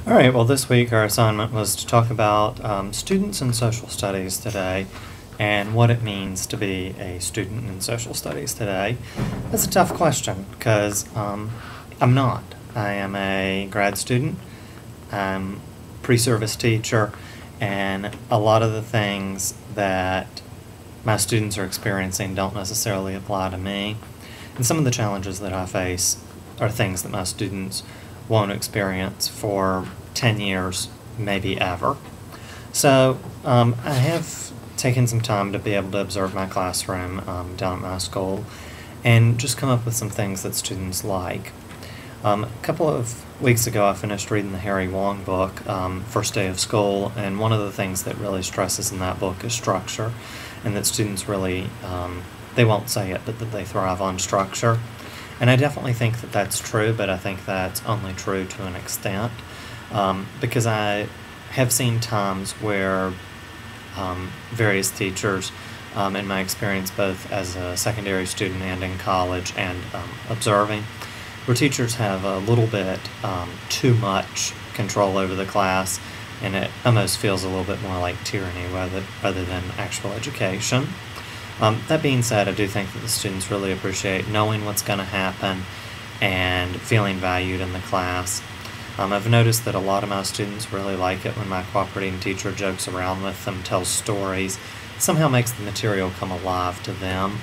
All right, well, this week our assignment was to talk about students in social studies today and what it means to be a student in social studies today. It's a tough question because I'm not. I am a grad student, I'm a pre-service teacher, and a lot of the things that my students are experiencing don't necessarily apply to me. And some of the challenges that I face are things that my students won't experience for 10 years, maybe ever. So I have taken some time to be able to observe my classroom down at my school and just come up with some things that students like. A couple of weeks ago I finished reading the Harry Wong book, First Day of School, and one of the things that really stresses in that book is structure, and that students really, they won't say it, but that they thrive on structure. And I definitely think that that's true, but I think that's only true to an extent, because I have seen times where various teachers, in my experience both as a secondary student and in college and observing, where teachers have a little bit too much control over the class, and it almost feels a little bit more like tyranny rather than actual education. That being said, I do think that the students really appreciate knowing what's going to happen and feeling valued in the class. I've noticed that a lot of my students really like it when my cooperating teacher jokes around with them, tells stories, somehow makes the material come alive to them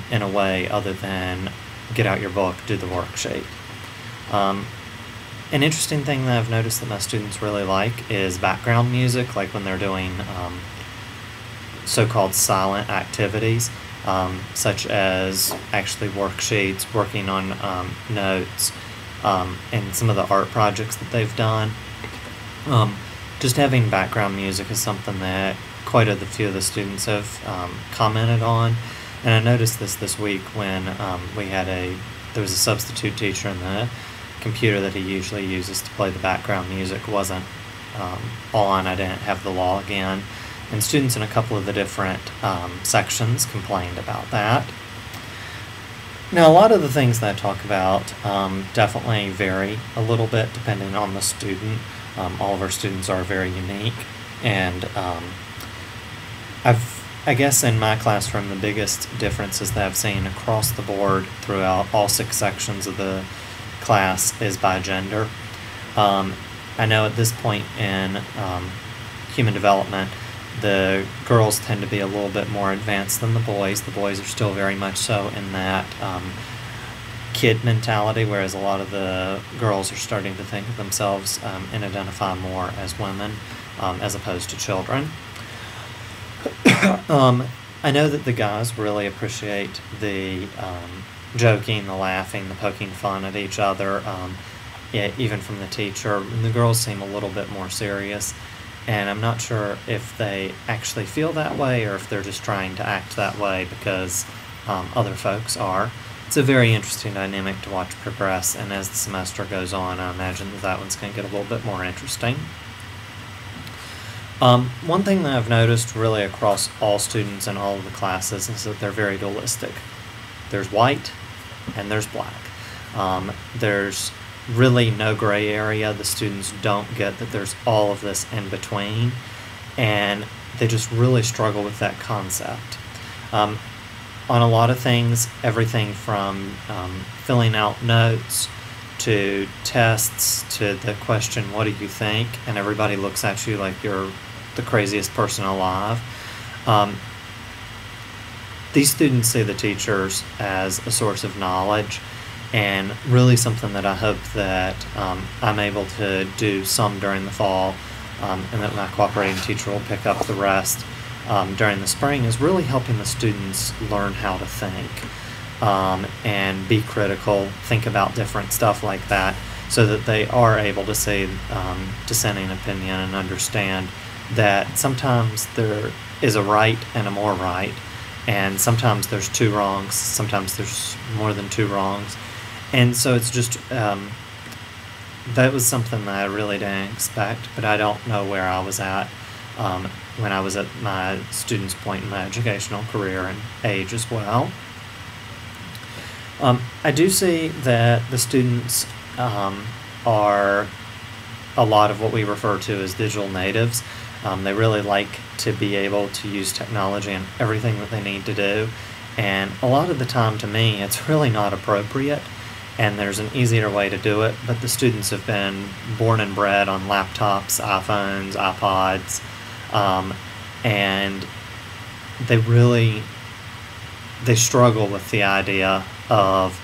in a way other than get out your book, do the worksheet. An interesting thing that I've noticed that my students really like is background music, like when they're doing so-called silent activities, such as actually worksheets, working on notes, and some of the art projects that they've done. Just having background music is something that quite a few of the students have commented on, and I noticed this week when there was a substitute teacher, and the computer that he usually uses to play the background music wasn't on. I didn't have the login. And students in a couple of the different sections complained about that. Now, a lot of the things that I talk about definitely vary a little bit depending on the student. All of our students are very unique, and I guess in my classroom the biggest differences that I've seen across the board throughout all 6 sections of the class is by gender. I know at this point in human development, the girls tend to be a little bit more advanced than the boys. The boys are still very much so in that kid mentality, whereas a lot of the girls are starting to think of themselves and identify more as women as opposed to children. I know that the guys really appreciate the joking, the laughing, the poking fun at each other, even from the teacher. And the girls seem a little bit more serious. And I'm not sure if they actually feel that way or if they're just trying to act that way because other folks are. It's a very interesting dynamic to watch progress, and as the semester goes on, I imagine that one's going to get a little bit more interesting. One thing that I've noticed really across all students in all of the classes is that they're very dualistic. There's white and there's black. There's really no gray area. The students don't get that there's all of this in between, and they just really struggle with that concept. On a lot of things, everything from filling out notes to tests to the question, what do you think? And everybody looks at you like you're the craziest person alive. These students see the teachers as a source of knowledge, and really something that I hope that I'm able to do some during the fall, and that my cooperating teacher will pick up the rest during the spring, is really helping the students learn how to think and be critical, think about different stuff like that, so that they are able to say dissenting opinion and understand that sometimes there is a right and a more right, and sometimes there's 2 wrongs, sometimes there's more than 2 wrongs. And so it's just, that was something that I really didn't expect, but I don't know where I was at when I was at my student's point in my educational career and age as well. I do see that the students are a lot of what we refer to as digital natives. They really like to be able to use technology in everything that they need to do. And a lot of the time, to me, it's really not appropriate, and there's an easier way to do it, but the students have been born and bred on laptops, iPhones, iPods, and they struggle with the idea of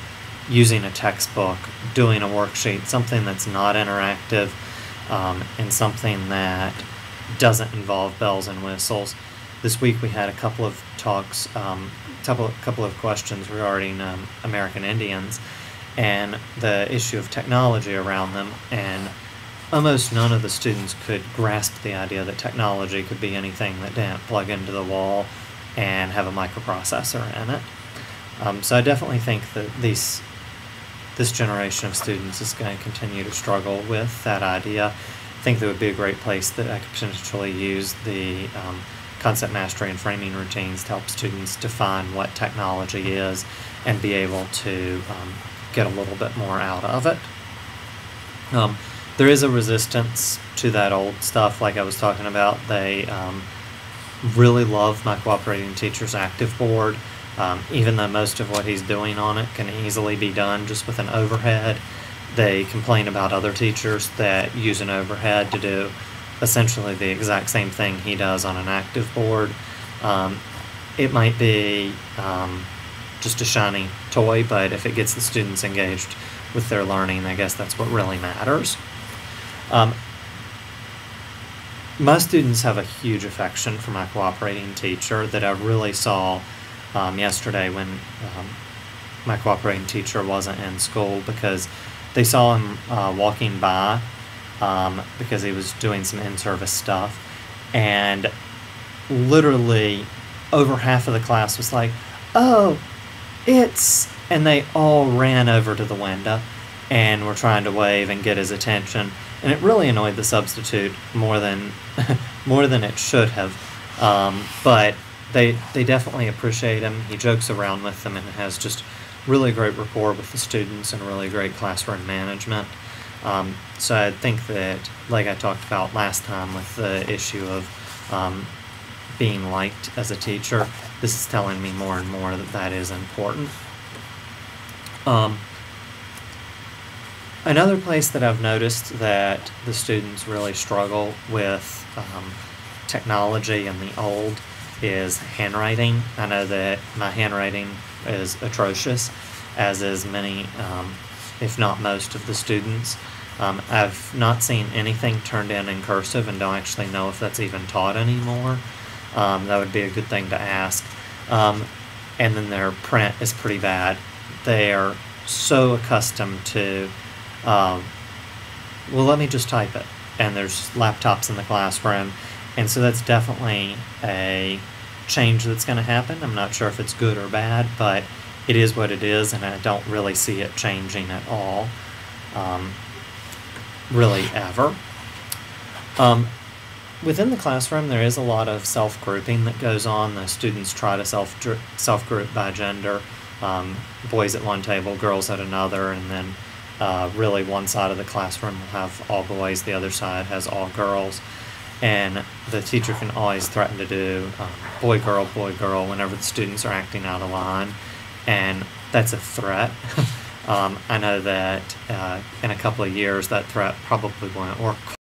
using a textbook, doing a worksheet, something that's not interactive, and something that doesn't involve bells and whistles. This week we had a couple of talks, couple of questions regarding American Indians and the issue of technology around them, and almost none of the students could grasp the idea that technology could be anything that didn't plug into the wall and have a microprocessor in it. So I definitely think that this generation of students is going to continue to struggle with that idea. I think that would be a great place that I could potentially use the concept mastery and framing routines to help students define what technology is and be able to get a little bit more out of it. There is a resistance to that old stuff like I was talking about. They really love my cooperating teacher's active board, even though most of what he's doing on it can easily be done just with an overhead. They complain about other teachers that use an overhead to do essentially the exact same thing he does on an active board. It might be just a shiny toy, but if it gets the students engaged with their learning, I guess that's what really matters. My students have a huge affection for my cooperating teacher that I really saw yesterday when my cooperating teacher wasn't in school, because they saw him walking by because he was doing some in-service stuff, and literally over half of the class was like, "Oh, and they all ran over to the window and were trying to wave and get his attention, and it really annoyed the substitute more than it should have. But they definitely appreciate him. He jokes around with them and has just really great rapport with the students and really great classroom management. So I think that, like I talked about last time with the issue of being liked as a teacher, this is telling me more and more that that is important. Another place that I've noticed that the students really struggle with technology and the old is handwriting. I know that my handwriting is atrocious, as is many, if not most, of the students. I've not seen anything turned in cursive and don't actually know if that's even taught anymore. That would be a good thing to ask. And then their print is pretty bad. They are so accustomed to, well, let me just type it. And there's laptops in the classroom. And so that's definitely a change that's going to happen. I'm not sure if it's good or bad, but it is what it is, and I don't really see it changing at all, really ever. Within the classroom, there is a lot of self-grouping that goes on. The students try to self-group by gender, boys at one table, girls at another, and then really one side of the classroom will have all boys, the other side has all girls. And the teacher can always threaten to do boy, girl, whenever the students are acting out of line, and that's a threat. I know that in a couple of years that threat probably won't work